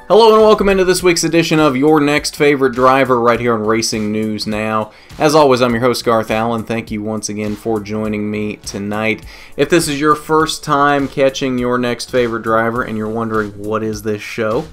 Hello and welcome into this week's edition of Your Next Favorite Driver right here on Racing News Now. As always, I'm your host Garth Allen. Thank you once again for joining me tonight. If this is your first time catching Your Next Favorite Driver and you're wondering what is this show,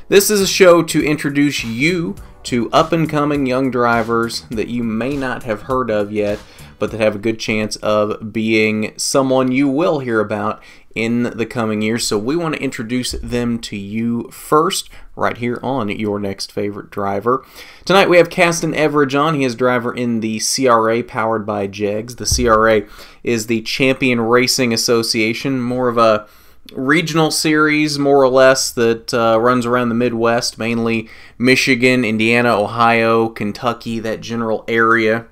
this is a show to introduce you to up-and-coming young drivers that you may not have heard of yet, but that have a good chance of being someone you will hear about in the coming years. So we want to introduce them to you first, right here on Your Next Favorite Driver. Tonight we have Cassten Everidge on. He is driver in the CRA Powered by Jegs. The CRA is the Champion Racing Association, more of a regional series, more or less, that runs around the Midwest, mainly Michigan, Indiana, Ohio, Kentucky, that general area.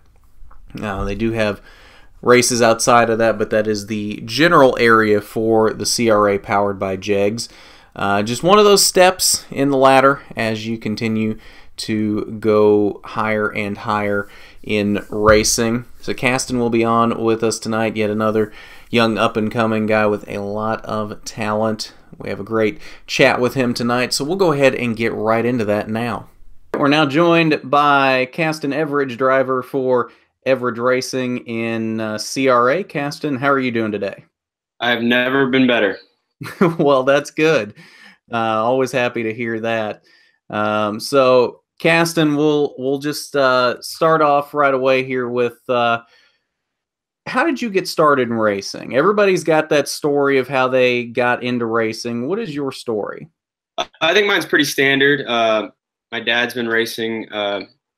They do have races outside of that, but that is the general area for the CRA Powered by Jegs. Just one of those steps in the ladder as you continue to go higher and higher in racing. So Cassten will be on with us tonight, yet another young up-and-coming guy with a lot of talent. We have a great chat with him tonight, so we'll go ahead and get right into that now. We're now joined by Cassten Everidge, driver for Everidge Racing in CRA. Cassten, how are you doing today? I've never been better. Well, that's good. Always happy to hear that. So, Cassten, we'll just start off right away here with how did you get started in racing? Everybody's got that story of how they got into racing. What is your story? I think mine's pretty standard. My dad's been racing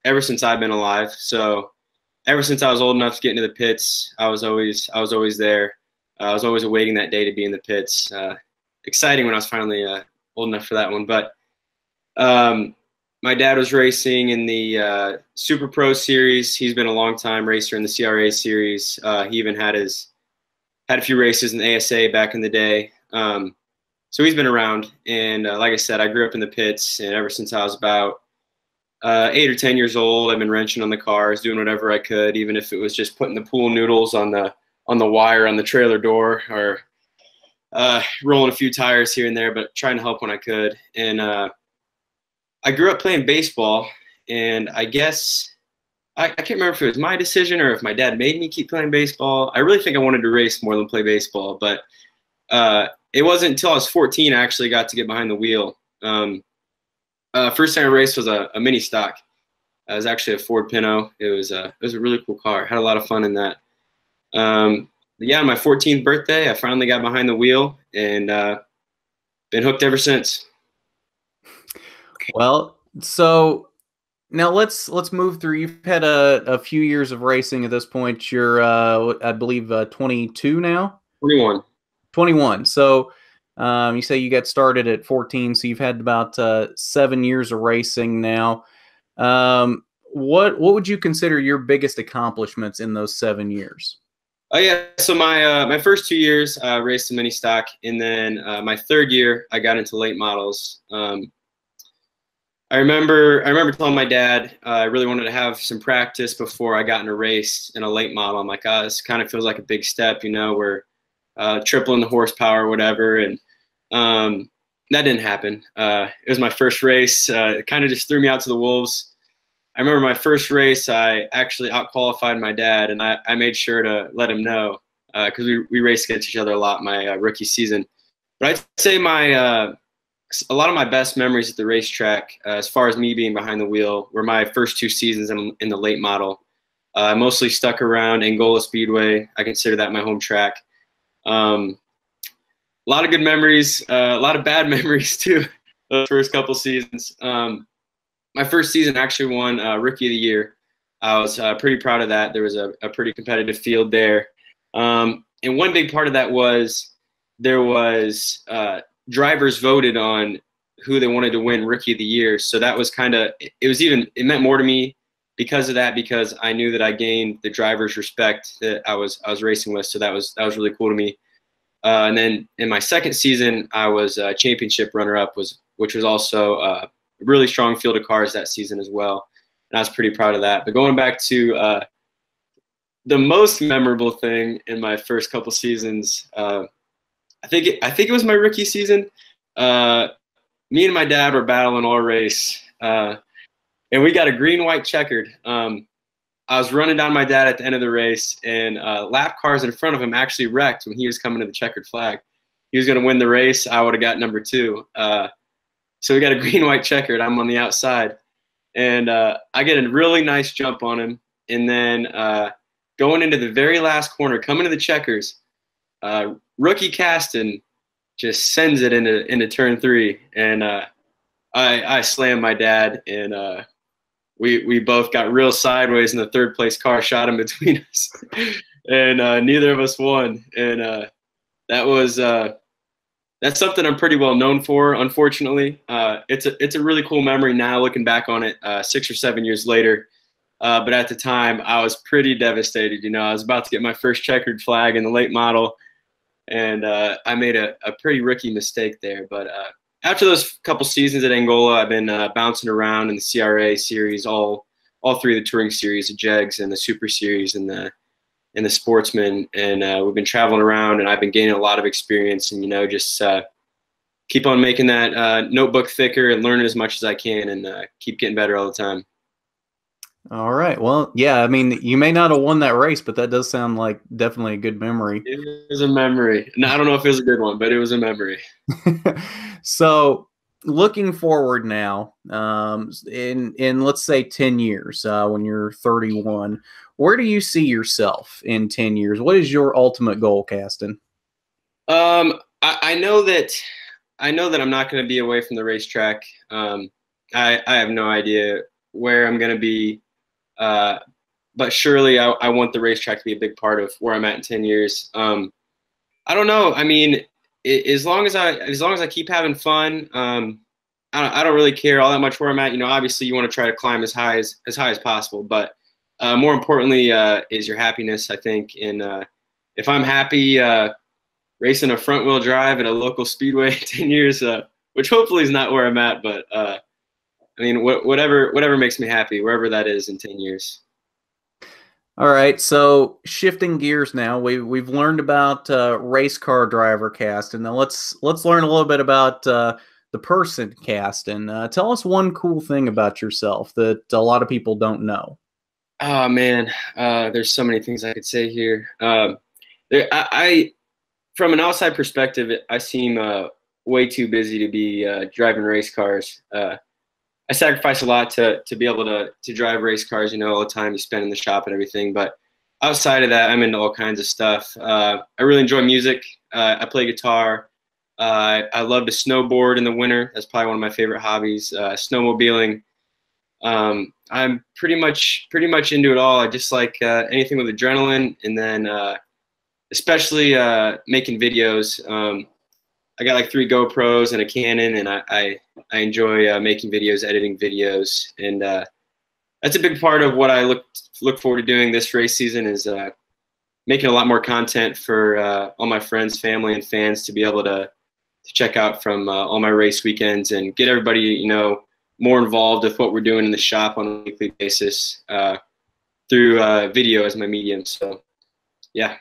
ever since I've been alive. So ever since I was old enough to get into the pits, I was always there. I was always awaiting that day to be in the pits. Exciting when I was finally old enough for that one. But my dad was racing in the Super Pro series. He's been a long time racer in the CRA series. He even had a few races in the ASA back in the day. So he's been around. And like I said, I grew up in the pits, and ever since I was about 8 or 10 years old, I've been wrenching on the cars, doing whatever I could, even if it was just putting the pool noodles on the wire on the trailer door, or rolling a few tires here and there, but trying to help when I could. And I grew up playing baseball, and I guess I can't remember if it was my decision or if my dad made me keep playing baseball. I really think I wanted to race more than play baseball, but it wasn't until I was 14 I actually got to get behind the wheel. First time I raced was a mini stock. It was actually a Ford Pinto. It was a really cool car. Had a lot of fun in that. Yeah, on my 14th birthday, I finally got behind the wheel, and been hooked ever since. Well, so now let's move through. You've had a few years of racing at this point. You're I believe 22 now. 21. 21. So you say you got started at 14, so you've had about 7 years of racing now. What would you consider your biggest accomplishments in those 7 years? Oh yeah, so my first 2 years I raced a mini stock, and then my third year I got into late models. I remember telling my dad I really wanted to have some practice before I got in a race in a late model. I'm like, this kind of feels like a big step, you know, we're tripling the horsepower or whatever, and that didn't happen. It was my first race. It kind of just threw me out to the wolves. I remember my first race, I actually out-qualified my dad, and I made sure to let him know because we raced against each other a lot my rookie season. But I'd say a lot of my best memories at the racetrack, as far as me being behind the wheel, were my first 2 seasons in the late model. I mostly stuck around Angola Speedway. I consider that my home track. A lot of good memories, a lot of bad memories too, those first couple seasons. My first season actually won Rookie of the Year. I was pretty proud of that. There was a pretty competitive field there. And one big part of that was there was drivers voted on who they wanted to win Rookie of the Year. So that was it meant more to me because of that, because I knew that I gained the drivers' respect that I was racing with. So that was really cool to me. And then in my second season, I was championship runner-up, which was also a really strong field of cars that season as well. And I was pretty proud of that. But going back to the most memorable thing in my first couple seasons, I think it was my rookie season. me and my dad were battling all race, and we got a green-white checkered. I was running down my dad at the end of the race, and lap cars in front of him actually wrecked when he was coming to the checkered flag. He was going to win the race. I would have got number 2. So we got a green-white checkered. I'm on the outside, and I get a really nice jump on him. And then going into the very last corner, coming to the checkers, rookie Cassten just sends it into turn 3, and I slammed my dad, and we both got real sideways, and the third place car shot in between us, and neither of us won. And that's something I'm pretty well known for. Unfortunately, it's a really cool memory now, looking back on it 6 or 7 years later. But at the time, I was pretty devastated. You know, I was about to get my first checkered flag in the late model, and I made a pretty rookie mistake there. But after those couple seasons at Angola, I've been bouncing around in the CRA series, all 3 of the touring series, the Jegs and the Super Series and the Sportsman, and we've been traveling around, and I've been gaining a lot of experience, and just keep on making that notebook thicker and learning as much as I can, and keep getting better all the time. All right. Well, yeah, I mean, you may not have won that race, but that does sound like definitely a good memory. It was a memory. No, I don't know if it was a good one, but it was a memory. So looking forward now, in let's say 10 years, when you're 31, where do you see yourself in 10 years? What is your ultimate goal, Cassten? I know that I'm not going to be away from the racetrack. I have no idea where I'm going to be. But surely I want the racetrack to be a big part of where I'm at in 10 years. I don't know. I mean, as long as I keep having fun, I don't really care all that much where I'm at. Obviously you want to try to climb as high as possible, but more importantly is your happiness, I think. And if I'm happy racing a front wheel drive at a local speedway in 10 years, which hopefully is not where I'm at, but I mean, whatever makes me happy, wherever that is in 10 years. All right, so shifting gears now, we've learned about race car driver Cassten. Now let's learn a little bit about the person Cassten. Tell us one cool thing about yourself that a lot of people don't know. Oh man, there's so many things I could say here. I from an outside perspective, I seem way too busy to be driving race cars. I sacrifice a lot to be able to drive race cars, all the time you spend in the shop and everything. But outside of that, I'm into all kinds of stuff. I really enjoy music. I play guitar. I love to snowboard in the winter. That's probably one of my favorite hobbies. Snowmobiling. I'm pretty much into it all. I just like anything with adrenaline, and then especially making videos. I got like 3 GoPros and a Canon, and I enjoy making videos, editing videos, and that's a big part of what I look forward to doing this race season, is making a lot more content for all my friends, family, and fans to be able to check out from all my race weekends, and get everybody more involved with what we're doing in the shop on a weekly basis through video as my medium. So yeah.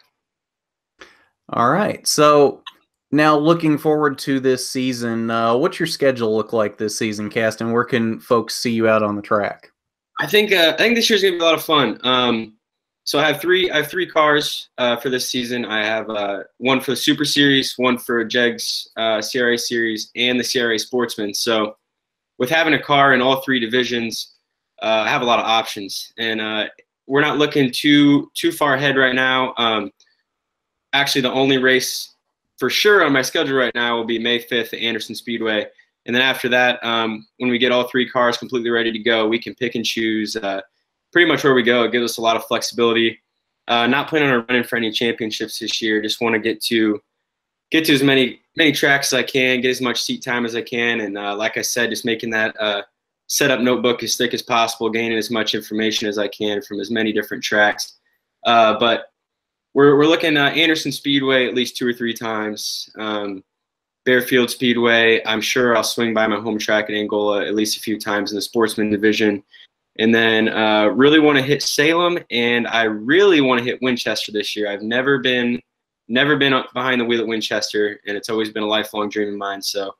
All right, so now, looking forward to this season, what's your schedule look like this season, Cassten? Where can folks see you out on the track? I think this year's gonna be a lot of fun. So I have three cars for this season. I have one for the Super Series, one for Jegs CRA Series, and the CRA Sportsman. So with having a car in all 3 divisions, I have a lot of options, and we're not looking too far ahead right now. Actually, the only race for sure on my schedule right now will be May 5th at Anderson Speedway. And then after that, when we get all 3 cars completely ready to go, we can pick and choose pretty much where we go. It gives us a lot of flexibility. Not planning on running for any championships this year. Just want to get to as many tracks as I can, get as much seat time as I can. And like I said, just making that setup notebook as thick as possible, gaining as much information as I can from as many different tracks. But we're looking at Anderson Speedway at least 2 or 3 times. Bearfield Speedway, I'm sure I'll swing by my home track at Angola at least a few times in the Sportsman division. And then really want to hit Salem, and I really want to hit Winchester this year. I've never been behind the wheel at Winchester, and it's always been a lifelong dream of mine. So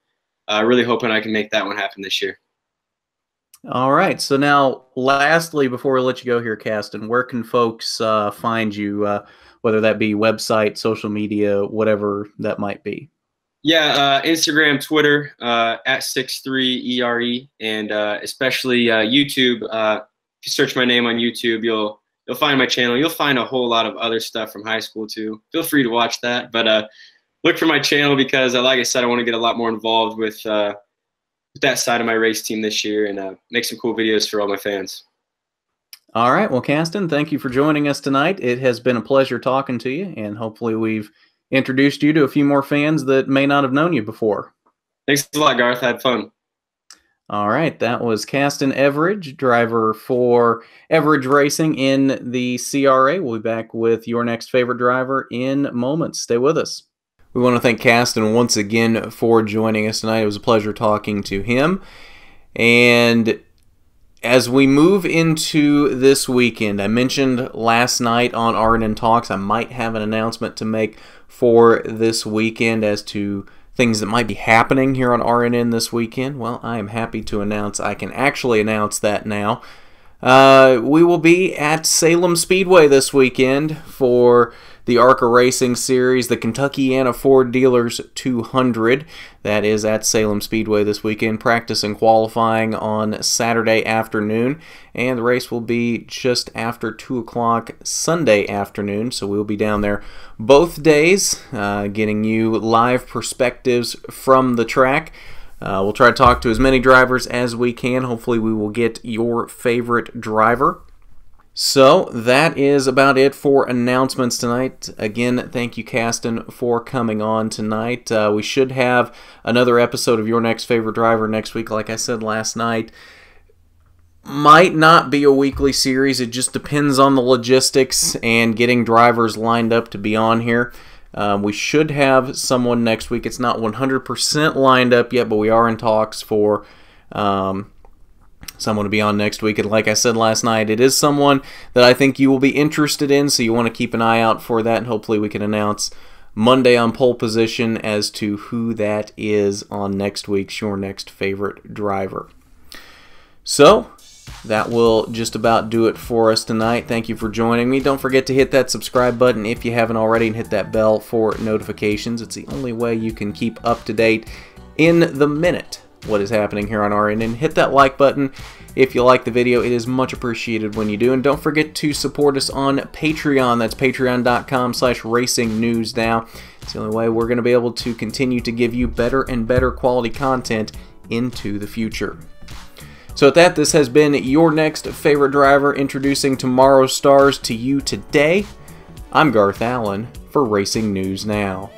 really hoping I can make that one happen this year. All right. So now, lastly, before we let you go here, Cassten, where can folks find you, whether that be website, social media, whatever that might be? Yeah, Instagram, Twitter, at 63ERE, and especially YouTube. If you search my name on YouTube, you'll find my channel. You'll find a whole lot of other stuff from high school too. Feel free to watch that, but look for my channel because, like I said, I want to get a lot more involved with that side of my race team this year and make some cool videos for all my fans. All right. Well, Cassten, thank you for joining us tonight. It has been a pleasure talking to you, and hopefully we've introduced you to a few more fans that may not have known you before. Thanks a lot, Garth. I had fun. All right. That was Cassten Everidge, driver for Everidge Racing in the CRA. We'll be back with your next favorite driver in moments. Stay with us. We want to thank Cassten once again for joining us tonight. It was a pleasure talking to him. And as we move into this weekend, I mentioned last night on RNN Talks I might have an announcement to make for this weekend as to things that might be happening here on RNN this weekend. Well, I am happy to announce I can actually announce that now. We will be at Salem Speedway this weekend for the ARCA Racing Series, the Kentuckiana Ford Dealers 200. That is at Salem Speedway this weekend. Practice and qualifying on Saturday afternoon, and the race will be just after 2 o'clock Sunday afternoon, so we'll be down there both days getting you live perspectives from the track. We'll try to talk to as many drivers as we can. Hopefully we will get your favorite driver. So that is about it for announcements tonight. Again, thank you, Cassten, for coming on tonight. We should have another episode of Your Next Favorite Driver next week. Like I said last night, might not be a weekly series. It just depends on the logistics and getting drivers lined up to be on here. We should have someone next week. It's not 100% lined up yet, but we are in talks for someone to be on next week. And like I said last night, it is someone that I think you will be interested in, so you want to keep an eye out for that, and hopefully we can announce Monday on Pole Position as to who that is on next week's Your Next Favorite Driver. So that will just about do it for us tonight. Thank you for joining me. Don't forget to hit that subscribe button if you haven't already, and hit that bell for notifications. It's the only way you can keep up to date in the minute what is happening here on RNN. And hit that like button if you like the video. It is much appreciated when you do. And don't forget to support us on Patreon. That's patreon.com/racingnewsnow. It's the only way we're going to be able to continue to give you better and better quality content into the future. So with that, this has been Your Next Favorite Driver, introducing tomorrow's stars to you today. I'm Garth Allen for Racing News Now.